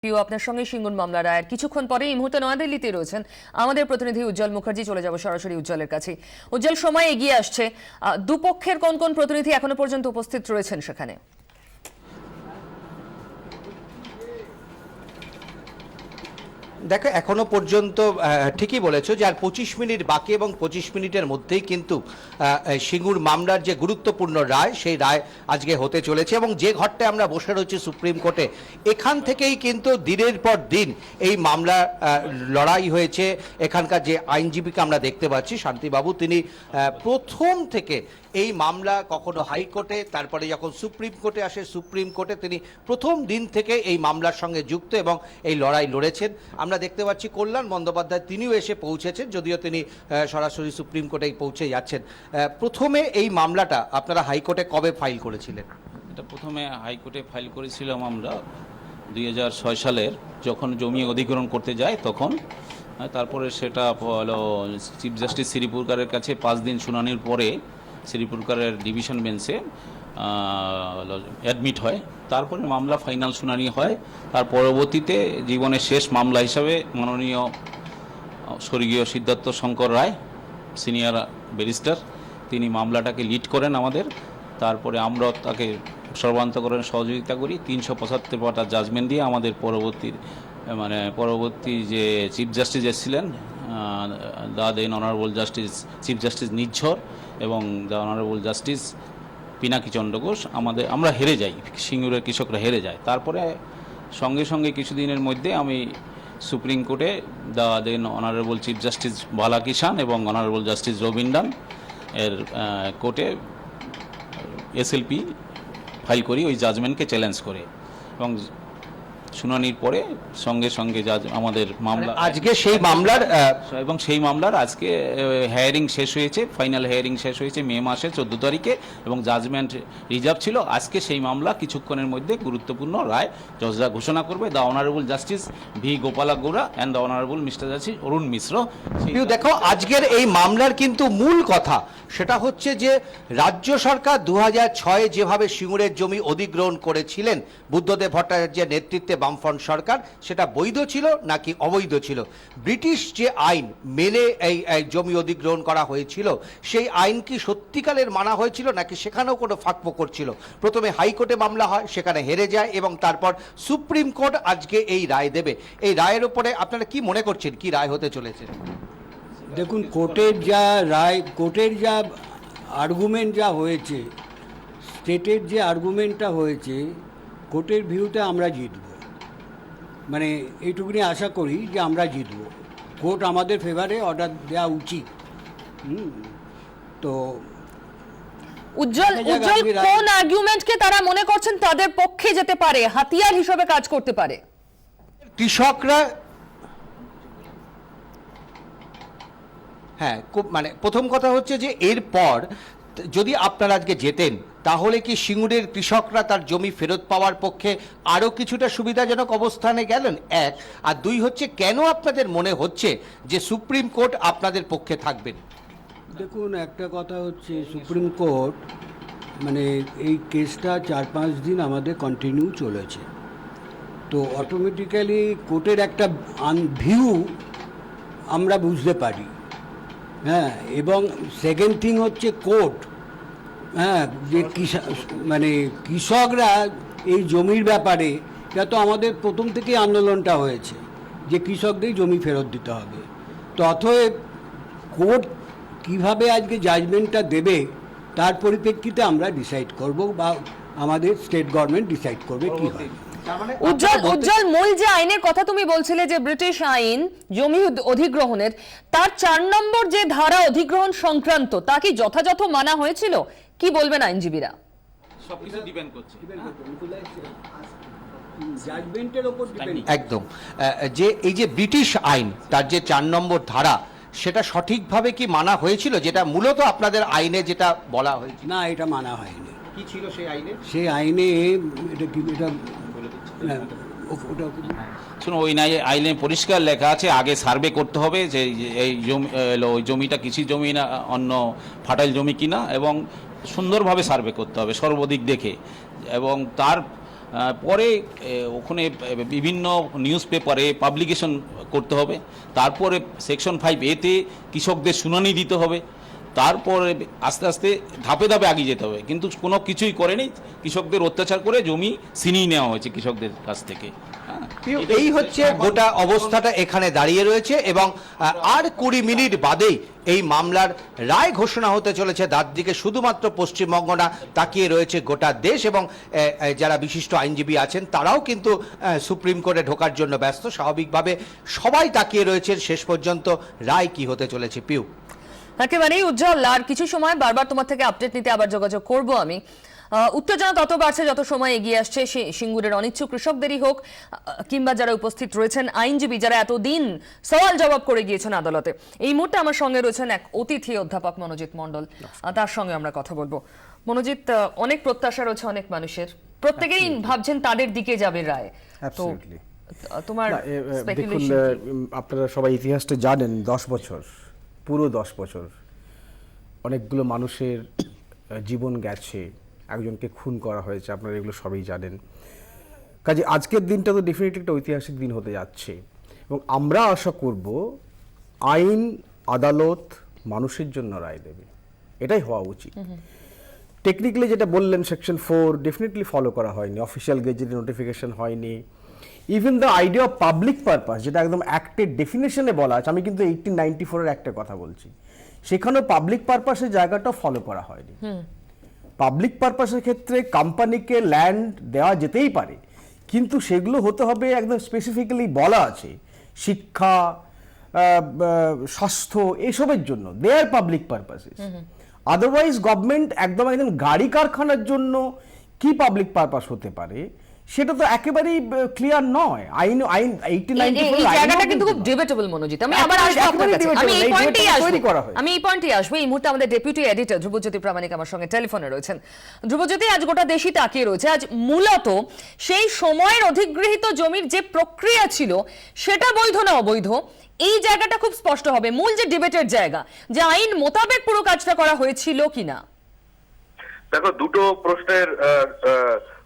আপনার সঙ্গে সিঙ্গুর মামলা রায়ের কিছুক্ষণ পরে এই মুহূর্তে নয়াদিল্লিতে রয়েছেন আমাদের প্রতিনিধি উজ্জ্বল মুখার্জি। চলে যাব সরাসরি উজ্জ্বলের কাছে। উজ্জ্বল, সময় এগিয়ে আসছে, দুপক্ষের কোন কোন প্রতিনিধি এখনো পর্যন্ত উপস্থিত রয়েছেন সেখানে? দেখো, এখনো পর্যন্ত ঠিকই বলেছো যে আর 25 মিনিট বাকি এবং 25 মিনিটের মধ্যেই কিন্তু সিঙ্গুর মামলার যে গুরুত্বপূর্ণ রায়, সেই রায় আজকে হতে চলেছে। এবং যে ঘরটায় আমরা বসে রয়েছি সুপ্রিম কোর্টে, এখান থেকেই কিন্তু দিনের পর দিন এই মামলা লড়াই হয়েছে। এখানকার যে আইনজীবীকে আমরা দেখতে পাচ্ছি, শান্তিবাবু, তিনি প্রথম থেকে এই মামলা কখনো হাইকোর্টে, তারপরে যখন সুপ্রিম কোর্টে আসে, সুপ্রিম কোর্টে তিনি প্রথম দিন থেকে এই মামলার সঙ্গে যুক্ত এবং এই লড়াই লড়েছেন। আমরা দেখতে পাচ্ছি কল্যাণ বন্দ্যোপাধ্যায়, তিনিও এসে পৌঁছেছেন, যদিও তিনি সরাসরি সুপ্রিম কোর্টেই পৌঁছে যাচ্ছেন। প্রথমে এই মামলাটা আপনারা হাইকোর্টে কবে ফাইল করেছিলেন? এটা প্রথমে হাইকোর্টে ফাইল করেছিলাম আমরা 2006 সালের, যখন জমি অধিগ্রহণ করতে যায় তখন। তারপরে সেটা হলো চিফ জাস্টিস শ্রীপুরকারের কাছে 5 দিন শুনানির পরে শ্রীপুরকারের ডিভিশন বেঞ্চে অ্যাডমিট হয়। তারপরে মামলা ফাইনাল শুনানি হয়। তার পরবর্তীতে জীবনের শেষ মামলা হিসাবে মাননীয় স্বর্গীয় সিদ্ধার্থ শঙ্কর রায়, সিনিয়র ব্যারিস্টার, তিনি মামলাটাকে লিড করেন আমাদের। তারপরে আমরা তাকে সর্বান্তকরণে সহযোগিতা করি। 375 পাতা জাজমেন্ট দিয়ে আমাদের পরবর্তী যে চিফ জাস্টিস এসেছিলেন, the then honourable justice chief justice Nirjhar এবং the honourable justice Pinaki Chandra Ghosh, আমরা হেরে যাই, সিঙ্গুরের কৃষকরা হেরে যায়। তারপরে সঙ্গে সঙ্গে কিছুদিনের মধ্যে আমি সুপ্রিম কোর্টে the then honourable chief justice Bala Kishan এবং অনারেবল জাস্টিস রবিন্দান এর কোর্টে এসএলপি ফাইল করি, ওই জাজমেন্টকে চ্যালেঞ্জ করে। এবং শুনানির পরে সঙ্গে সঙ্গে আমাদের মামলা আজকে সেই মামলার আজকে হেয়ারিং শেষ হয়েছে, ফাইনাল হেয়ারিং শেষ হয়েছে মে মাসের 14 তারিখে এবং জাজমেন্ট রিজার্ভ ছিল। আজকে সেই মামলা কিছুক্ষণের মধ্যে গুরুত্বপূর্ণ রায় জজরা ঘোষণা করবে। The honourable justice V Gopala Gowda and the honourable mister justice Arun Mishra. দেখো, আজকের এই মামলার কিন্তু মূল কথা সেটা হচ্ছে যে রাজ্য সরকার 2006 যেভাবে সিঙ্গুরের জমি অধিগ্রহণ করেছিলেন বুদ্ধদেব ভট্টাচার্যের নেতৃত্বে বামফ্রন্ট সরকার, সেটা বৈধ ছিল নাকি অবৈধ ছিল? ব্রিটিশ যে আইন মেনে এই জমি অধিগ্রহণ করা হয়েছিল, সেই আইন কি সত্যিকারের মানা হয়েছিল নাকি সেখানেও কোনো ফাঁকফোকর ছিল? প্রথমে হাইকোর্টে মামলা হয়, সেখানে হেরে যায় এবং তারপর সুপ্রিম কোর্ট আজকে এই রায় দেবে। এই রায়ের উপরে আপনারা কি মনে করছেন, কি রায় হতে চলেছে? দেখুন, কোর্টের যা রায়, কোর্টের যা আর্গুমেন্ট যা হয়েছে, স্টেটের যে আর্গুমেন্টটা হয়েছে, কোর্টের ভিউতে আমরা জিতব, মানে এইটুকুনি আশা করি যে আমরা জিতব। কোর্ট আমাদের ফেভারে অর্ডার দেওয়া উচিত। তো উজ্জ্বল, কোন আর্গুমেন্টকে তারা মনে করছেন তাদের পক্ষে যেতে পারে, হাতিয়ার হিসেবে কাজ করতে পারে? কৃষকরা, হ্যাঁ, মানে প্রথম কথা হচ্ছে যে এরপর যদি আপনারা আজকে যেতেন, তাহলে কি সিঙ্গুরের কৃষকরা তার জমি ফেরত পাওয়ার পক্ষে আরও কিছুটা সুবিধাজনক অবস্থানে গেলেন? এক। আর দুই হচ্ছে, কেন আপনাদের মনে হচ্ছে যে সুপ্রিম কোর্ট আপনাদের পক্ষে থাকবেন? দেখুন, একটা কথা হচ্ছে, সুপ্রিম কোর্ট মানে এই কেসটা 4-5 দিন আমাদের কন্টিনিউ চলেছে, তো অটোমেটিক্যালি কোর্টের একটা ভিউ আমরা বুঝতে পারি। হ্যাঁ, এবং সেকেন্ড থিং হচ্ছে কোর্ট, হ্যাঁ, যে কৃষকরা এই জমির ব্যাপারে, এটা তো আমাদের প্রথম থেকেই আন্দোলনটা হয়েছে যে কৃষকদের জমি ফেরত দিতে হবে। তো অতএব কোর্ট কীভাবে আজকে জাজমেন্টটা দেবে তার পরিপ্রেক্ষিতে আমরা ডিসাইড করব, বা আমাদের স্টেট গভর্নমেন্ট ডিসাইড করবে কী হয়। উজ্জ্বল, মূল যে আইনের কথা তুমি বলছিলে, যে ব্রিটিশ আইন জমি অধিগ্রহণের, তার 4 নম্বর যে ধারা অধিগ্রহণ সংক্রান্ত, তা কি যথাযথ মানা হয়েছিল? কি বলবেন আইনজীবীরা? সবকিছু ডিপেন্ড করছে জাজমেন্টের উপর ডিপেন্ড। একদম। যে এই যে ব্রিটিশ আইন, তার যে 4 নম্বর ধারা, সেটা সঠিকভাবে কি মানা হয়েছিল, যেটা মূলত আপনাদের আইনে যেটা বলা হয়েছিল? না, এটা মানা হয়নি। কি ছিল সেই আইনে? সেই আইনে এটা কি, এটা শুনো, ওই আইনে পরিষ্কার লেখা আছে আগে সার্ভে করতে হবে যে এই জমিটা কৃষি জমি না অন্য ফার্টাইল জমি কিনা, এবং সুন্দরভাবে সার্ভে করতে হবে সর্বদিক দেখে, এবং তার পরে ওখানে বিভিন্ন নিউজ পেপারে পাবলিকেশন করতে হবে, তারপরে সেকশন 5A-তে কৃষকদের শুনানি দিতে হবে, তারপরে আস্তে আস্তে ধাপে ধাপে এগিয়ে যেতে হবে। কিন্তু কোনো কিছুই করেনি, কৃষকদের অত্যাচার করে জমি ছিনিয়ে নেওয়া হয়েছে কৃষকদের কাছ থেকে। এই হচ্ছে গোটা অবস্থাটা এখানে দাঁড়িয়ে রয়েছে এবং আর 20 মিনিট বাদেই এই মামলার রায় ঘোষণা হতে চলেছে। তার দিকে শুধুমাত্র পশ্চিমবঙ্গ না, তাকিয়ে রয়েছে গোটা দেশ এবং যারা বিশিষ্ট আইনজীবী আছেন তারাও কিন্তু সুপ্রিম কোর্টে ঢোকার জন্য ব্যস্ত। স্বাভাবিকভাবে সবাই তাকিয়ে রয়েছে শেষ পর্যন্ত রায় কি হতে চলেছে। পিউ, একেবারেই উজ্জ্বল, আর কিছু সময় বারবার তোমার থেকে আপডেট নিতে আবার যোগাযোগ করব আমি। উত্তেজনা তত বাড়ছে যত সময় এগিয়ে আসছে সিঙ্গুরের অনিচ্ছুক কৃষকদেরই হোক কিংবা যারা উপস্থিত রয়েছেন আইনজীবী যারা এতদিন সওয়াল জবাব করে গিয়েছেন আদালতে। এই মুহূর্তে আমার সঙ্গে রয়েছেন এক অতিথি অধ্যাপক মনোজিৎ মণ্ডল, তার সঙ্গে আমরা কথা বলবো। মনোজিৎ, অনেক প্রত্যাশা রয়েছে অনেক মানুষের, প্রত্যেকেই ভাবছেন তাদের দিকে যাবে রায়, তো তোমার দেখুন, আপনারা সবাই ইতিহাসটা জানেন, 10 বছর, পুরো 10 বছর অনেকগুলো মানুষের জীবন গেছে, একজনকে খুন করা হয়েছে, আপনারা এগুলো সবই জানেন। কাজে আজকের দিনটা তো ডেফিনেটলি একটা ঐতিহাসিক দিন হতে যাচ্ছে এবং আমরা আশা করব আইন আদালত মানুষের জন্য রায় দেবে, এটাই হওয়া উচিত। টেকনিক্যালি যেটা বললেন সেকশন 4 ডেফিনেটলি ফলো করা হয়নি, অফিসিয়াল গেজেটে নোটিফিকেশন হয়নি। Even the idea of public purpose যেটা একদম অ্যাক্টের ডেফিনেশনে বলা আছে, আমি কিন্তু 1894-এর একটা কথা বলছি, সেখানেও পাবলিক পারপাসের জায়গাটা ফলো করা হয়নি। পাবলিক পারপাসের ক্ষেত্রে কোম্পানিকে ল্যান্ড দেওয়া যেতেই পারে, কিন্তু সেগুলো হতে হবে একদম স্পেসিফিক্যালি বলা আছে শিক্ষা, স্বাস্থ্য, এসবের জন্য দে আর পাবলিক পারপাসেস। আদারওয়াইজ গভর্নমেন্ট একদম গাড়ি কারখানার জন্য কি পাবলিক পারপাস হতে পারে সেটা তো একেবারেই ক্লিয়ার নয়। আইন 1894 এই জায়গাটা কিন্তু খুব ডিবেটেবল মনোজিৎ। আমি আবার আসবো আপনার কাছে, আমি এই পয়েন্টেই আসবো। এই মুহূর্তে আমাদের ডেপুটি এডিটর ধ্রুবজ্যোতি প্রামাণিক আমার সঙ্গে টেলিফোনে রয়েছেন। ধ্রুবজ্যোতি, আজ গোটা দেশই তাকিয়ে রয়েছে, আজ মূলত সেই সময়ের অধিগৃহীত জমির যে প্রক্রিয়া ছিল সেটা বৈধ না অবৈধ এই জায়গাটা খুব স্পষ্ট হবে। মূল যে ডিবেটের জায়গা, যে আইন মোতাবেক পুরো কাজটা করা হয়েছিল কিনা। দেখো, দুটো প্রশ্নের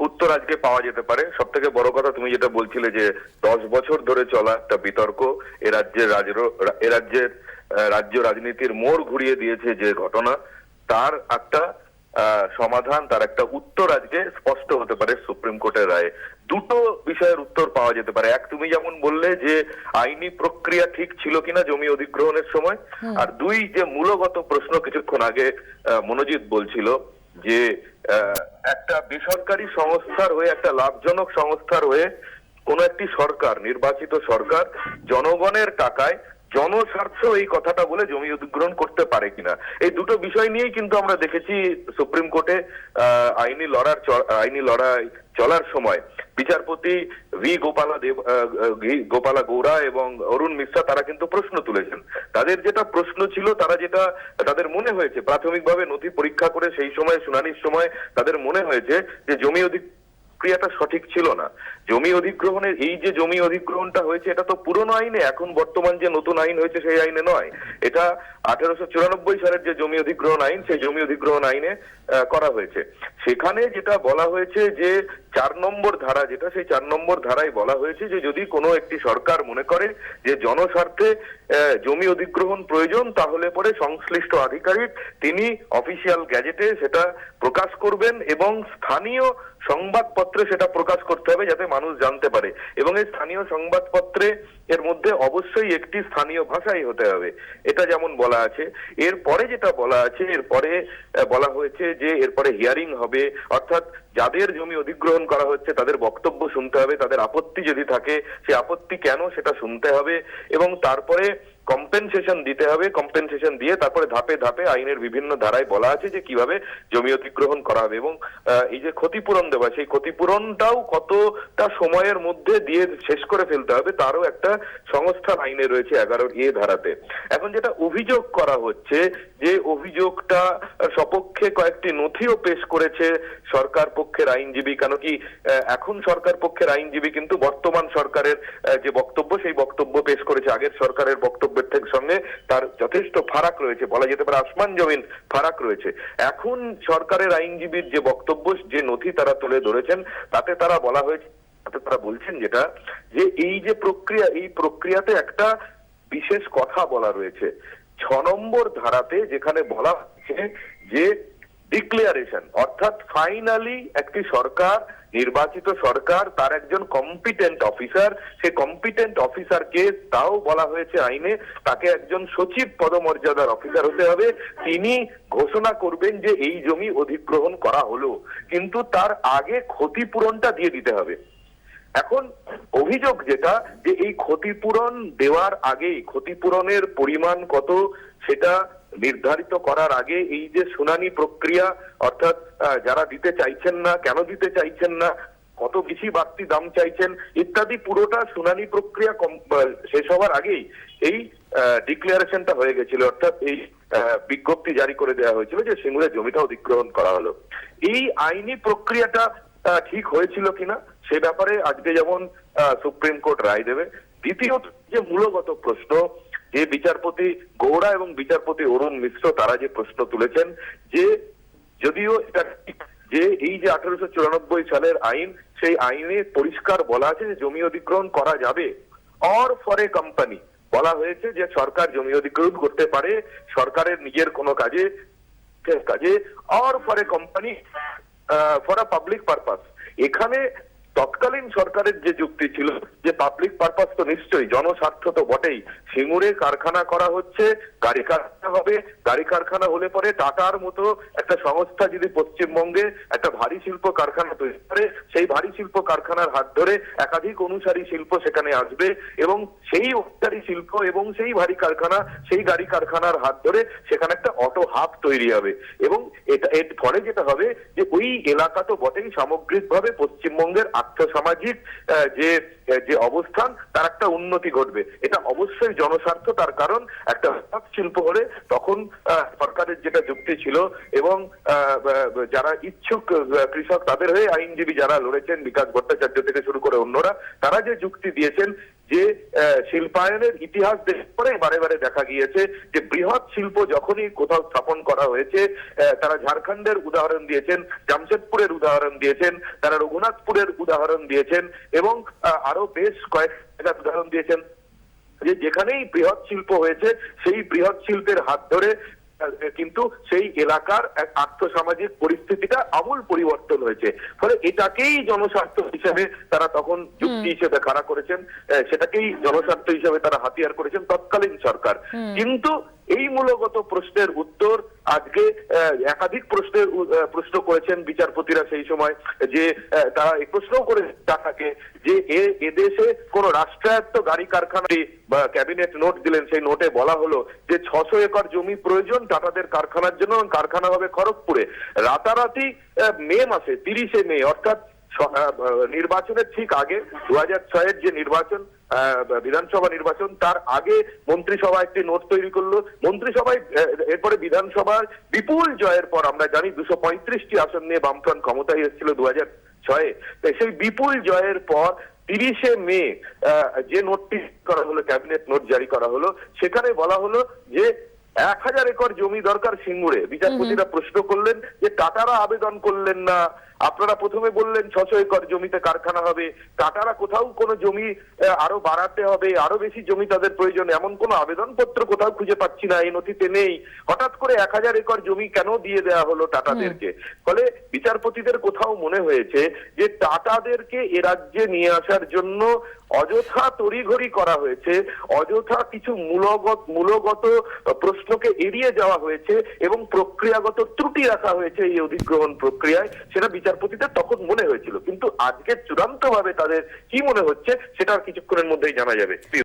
উত্তর আজকে পাওয়া যেতে পারে। সব থেকে বড় কথা তুমি যেটা বলছিলে যে 10 বছর ধরে চলা একটা বিতর্ক, এ রাজ্যের রাজ্য রাজনীতির মোড় ঘুরিয়ে দিয়েছে যে ঘটনা, তার একটা সমাধান, তার একটা উত্তর আজকে স্পষ্ট হতে পারে সুপ্রিম কোর্টের রায়ে। দুটো বিষয়ের উত্তর পাওয়া যেতে পারে। এক, তুমি যেমন বললে যে আইনি প্রক্রিয়া ঠিক ছিল কিনা জমি অধিগ্রহণের সময়, আর দুই, যে মূলগত প্রশ্ন কিছুক্ষণ আগে মনোজিৎ বলছিল যে একটা বেসরকারি সংস্থার হয়ে, একটা লাভজনক সংস্থার হয়ে কোন একটি সরকার, নির্বাচিত সরকার জনগণের টাকায় জনস্বার্থ এই কথাটা বলে জমি অধিগ্রহণ করতে পারে কিনা, এই দুটো বিষয় নিয়েই কিন্তু আমরা দেখেছি সুপ্রিম কোর্টে আইনি লড়াই চলার সময় বিচারপতি গোপালা গৌড়া এবং অরুণ মিশ্রা তারা কিন্তু প্রশ্ন তুলেছেন। তাদের যেটা প্রশ্ন ছিল, তাদের মনে হয়েছে প্রাথমিকভাবে নথি পরীক্ষা করে সেই সময় শুনানির সময় তাদের মনে হয়েছে যে জমি ক্রিয়াটা সঠিক ছিল না। জমি অধিগ্রহণের এই যে জমি অধিগ্রহণটা হয়েছে এটা তো পুরনো আইনে, এখন বর্তমান যে নতুন আইন হয়েছে সেই আইনে নয়, এটা 1894 সালের যে জমি অধিগ্রহণ আইন, সেই জমি অধিগ্রহণ আইনে করা হয়েছে। সেখানে যেটা বলা হয়েছে যে 4 নম্বর ধারা, যেটা সেই 4 নম্বর ধারায় বলা হয়েছে যে যদি কোনো একটি সরকার মনে করে যে জনস্বার্থে জমি অধিগ্রহণ প্রয়োজন, তাহলে পরে সংশ্লিষ্ট আধিকারিক তিনি অফিসিয়াল গ্যাজেটে সেটা প্রকাশ করবেন এবং স্থানীয় সংবাদপত্রে সেটা প্রকাশ করতে হবে যাতে মানুষ জানতে পারে, এবং এই স্থানীয় সংবাদপত্রে এর মধ্যে অবশ্যই একটি স্থানীয় ভাষাই হতে হবে, এটা যেমন বলা আছে। এরপরে যেটা বলা আছে, এরপরে বলা হয়েছে যে এরপরে হিয়ারিং হবে, অর্থাৎ যাদের জমি অধিগ্রহণ করা হচ্ছে তাদের বক্তব্য শুনতে হবে, তাদের আপত্তি যদি থাকে সে আপত্তি কেন সেটা শুনতে হবে, এবং তারপরে কম্পেনসেশন দিতে হবে। কম্পেনসেশন দিয়ে তারপরে ধাপে ধাপে আইনের বিভিন্ন ধারায় বলা আছে যে কিভাবে জমি অধিগ্রহণ করা হবে, এবং এই যে ক্ষতিপূরণ দেওয়া, সেই ক্ষতিপূরণটাও কতটা সময়ের মধ্যে দিয়ে শেষ করে ফেলতে হবে তারও একটা সংস্থান আইনে রয়েছে 11A ধারাতে। এখন যেটা অভিযোগ করা হচ্ছে, যে অভিযোগটা সপক্ষে কয়েকটি নথিও পেশ করেছে সরকার পক্ষের আইনজীবী, কেন কি এখন সরকার পক্ষের আইনজীবী কিন্তু বর্তমান সরকারের যে বক্তব্য সেই বক্তব্য পেশ করেছে, আগের সরকারের বক্তব্যের বক্তব্যের থেকে সঙ্গে তার যথেষ্ট ফারাক রয়েছে, বলা যেতে পারে আসমান জমিন ফারাক রয়েছে। এখন সরকারের আইনজীবীর যে বক্তব্য, যে নথি তারা তুলে ধরেছেন, তাতে তারা বলা হয়েছে, তাতে তারা বলছেন যেটা, যে এই যে প্রক্রিয়া, এই প্রক্রিয়াতে একটা বিশেষ কথা বলা রয়েছে 6 নম্বর ধারাতে, যেখানে বলা হচ্ছে যে ডিক্লেয়ারেশন, অর্থাৎ ফাইনালি একটি সরকার, নির্বাচিত সরকার, তার একজন কম্পিটেন্ট অফিসার, সেই কম্পিটেন্ট অফিসারকে, তাও বলা হয়েছে আইনে, তাকে একজন সচিব পদমর্যাদার অফিসার হতে হবে, তিনি ঘোষণা করবেন যে এই জমি অধিগ্রহণ করা হলো, কিন্তু তার আগে ক্ষতিপূরণটা দিয়ে দিতে হবে। এখন অভিযোগ যেটা, যে এই ক্ষতিপূরণ দেওয়ার আগেই, ক্ষতিপূরণের পরিমাণ কত সেটা নির্ধারিত করার আগে, এই যে শুনানি প্রক্রিয়া, অর্থাৎ যারা দিতে চাইছেন না, কেন দিতে চাইছেন না, কত বেশি বাড়তি দাম চাইছেন ইত্যাদি, পুরোটা শুনানি প্রক্রিয়া শেষ হওয়ার আগেই এই ডিক্লারেশনটা হয়ে গেছিল, অর্থাৎ এই বিজ্ঞপ্তি জারি করে দেওয়া হয়েছিল যে সিঙ্গুরে জমিটা অধিগ্রহণ করা হলো। এই আইনি প্রক্রিয়াটা ঠিক হয়েছিল কিনা সে ব্যাপারে আজকে যেমন সুপ্রিম কোর্ট রায় দেবে। দ্বিতীয়ত যে মূলগত প্রশ্ন, যে বিচারপতি গৌড়া এবং বিচারপতি অরুণ মিশ্র তারা যে প্রশ্ন তুলেছেন, যে যদিও এটা ঠিক যে এই যে 1894 সালের আইন, সেই আইনে পরিষ্কার বলা আছে যে জমি অধিগ্রহণ করা যাবে, অর ফর এ কোম্পানি বলা হয়েছে যে সরকার জমি অধিগ্রহণ করতে পারে সরকারের নিজের কোনো কাজে, or for a company for a public purpose. এখানে তৎকালীন সরকারের যে যুক্তি ছিল যে পাবলিক পারপাস তো নিশ্চয়ই, জনস্বার্থ তো বটেই, সিঙ্গুরে কারখানা করা হচ্ছে, গাড়ি কারখানা হবে, গাড়ি কারখানা হলে পরে টাটার মতো একটা সংস্থা যদি পশ্চিমবঙ্গে একটা ভারী শিল্প কারখানা তৈরি করে, সেই ভারী শিল্প কারখানার হাত ধরে একাধিক অনুসারী শিল্প সেখানে আসবে, এবং সেই অনুসারী শিল্প এবং সেই ভারী কারখানা, সেই গাড়ি কারখানার হাত ধরে সেখানে একটা অটো হাব তৈরি হবে, এবং এটা এর ফলে যেটা হবে যে ওই এলাকা তো বটেই, সামগ্রিকভাবে পশ্চিমবঙ্গের আর্থসামাজিক যে অবস্থান তার একটা উন্নতি ঘটবে। এটা অবশ্যই জনস্বার্থ, তার কারণ একটা শিল্প হলে তখন সরকারের যেটা যুক্তি ছিল, এবং যারা ইচ্ছুক কৃষক তাদের হয়ে আইনজীবী যারা লড়েছেন, বিকাশ ভট্টাচার্য থেকে শুরু করে অন্যরা, তারা যে যুক্তি দিয়েছেন যে শিল্পায়নের ইতিহাস দেখে পরে বারে বারে দেখা গিয়েছে যে বৃহৎ শিল্প যখনই কোথাও স্থাপন করা হয়েছে, তারা ঝাড়খণ্ডের উদাহরণ দিয়েছেন, জামশেদপুরের উদাহরণ দিয়েছেন, তারা রঘুনাথপুরের উদাহরণ দিয়েছেন, এবং আরো বেশ কয়েক জায়গার উদাহরণ দিয়েছেন, যে যেখানেই বৃহৎ শিল্প হয়েছে সেই বৃহৎ শিল্পের হাত ধরে কিন্তু সেই এলাকার এক আর্থসামাজিক পরিস্থিতিটা আমূল পরিবর্তন হয়েছে। ফলে এটাকেই জনস্বার্থ হিসেবে তারা তখন যুক্তি হিসেবে খাড়া করেছেন, সেটাকেই জনস্বার্থ হিসেবে তারা হাতিয়ার করেছেন তৎকালীন সরকার। কিন্তু এই মূলগত প্রশ্নের উত্তর আজকে একাধিক প্রশ্ন করেছেন বিচারপতিরা সেই সময়, যে তারা এই প্রশ্নও করে টাটাকে যে এদেশে কোন রাষ্ট্রায়ত্ত গাড়ি কারখানা বা ক্যাবিনেট নোট দিলেন, সেই নোটে বলা হলো যে 600 একর জমি প্রয়োজন টাটাদের কারখানার জন্য, কারখানা হবে খড়গপুরে। রাতারাতি মে মাসে 30 মে, অর্থাৎ নির্বাচনের ঠিক আগে 2006-এর যে নির্বাচন, বিধানসভা নির্বাচন, তার আগে মন্ত্রিসভা একটি নোট তৈরি করলো। মন্ত্রিসভায় এরপরে বিধানসভার বিপুল জয়ের পর, আমরা জানি 235টি আসন নিয়ে বামফ্রন্ট ক্ষমতায় এসেছিল 2006-এ, সেই বিপুল জয়ের পর 30 মে যে নোটটি করা হলো, ক্যাবিনেট নোট জারি করা হলো, সেখানে বলা হলো যে 1000 একর জমি দরকার সিঙ্গুরে। বিচারপতিরা প্রশ্ন করলেন যে টাটারা আবেদন করলেন না, আপনারা প্রথমে বললেন 600 একর জমিতে কারখানা হবে, টাটারা কোথাও কোনো জমি আরো বাড়াতে হবে, আরো বেশি জমি তাদের প্রয়োজন, এমন কোনো আবেদনপত্র কোথাও খুঁজে পাচ্ছি না, এই নথিতে নেই। হঠাৎ করে 1000 একর জমি কেন দিয়ে দেওয়া হলো টাটাদেরকে? ফলে বিচারপতিদের কোথাও মনে হয়েছে যে টাটাদেরকে এ রাজ্যে নিয়ে আসার জন্য অযথা তড়িঘড়ি করা হয়েছে, অযথা কিছু মূলগত প্রশ্নকে এড়িয়ে যাওয়া হয়েছে, এবং প্রক্রিয়াগত ত্রুটি রাখা হয়েছে এই অধিগ্রহণ প্রক্রিয়ায়, সেটা বিচারপতিদের তখন মনে হয়েছিল। কিন্তু আজকে চূড়ান্তভাবে তাদের কি মনে হচ্ছে সেটা কিছুক্ষণের মধ্যেই জানা যাবে।